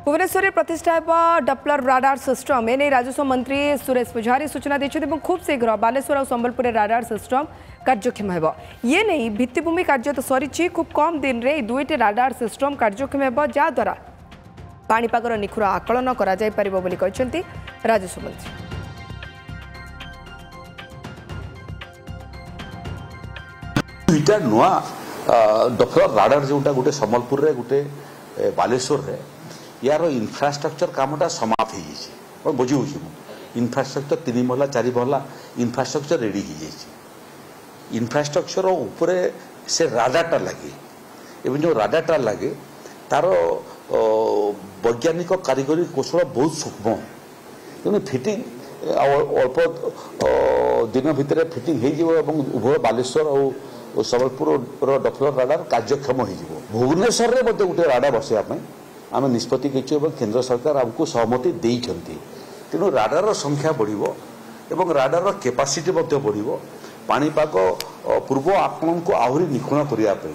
भुवनेश्वर में प्रतिष्ठा होगा डप्लर राडार सिस्टम एने राजस्व मंत्री सुरेश पुजारी सूचना देते खूब शीघ्र बालेश्वर और संबलपुर राडार सिस्टम कार्यक्षम हो ये नहीं भित्तिभूमि कार्य तो सरी खूब कम दिन में दुईटी राडार सिस्टम कार्यक्षम हो जहाद्वारा पाणीपागर निखुर आकलन कर राजस्व मंत्री। दुईटा नुआ डप्लर राडार जोटा गोटे संबलपुर रे गोटे बालेश्वर रे यार इंफ्रास्ट्रक्चर कामटा समाप्त हो जाए बुझी इंफ्रास्ट्रक्चर 3 महला 4 महला इंफ्रास्ट्रक्चर रेडी हो जाए इंफ्रास्ट्रक्चर उपरे से राडारटा लगे एवं जो राडारटा लगे तार वैज्ञानिक कारीगरी कौशल बहुत सूक्ष्म तेणु फिटिंग अल्प दिन भितर फिटिंग हो उभय बालेश्वर और संबलपुर डप्लर राडार कार्यक्षम हो भुवनेश्वर में गोटे राडार बसवाई आम निष्पत्ति केंद्र सरकार आमको सहमति देइछंती तेणु राडार संख्या बढ़िबो एवं राडार कैपेसिटी बढ़िबो पाणीपाग पूर्व आकलन को आहुरी निखुण करिया पे।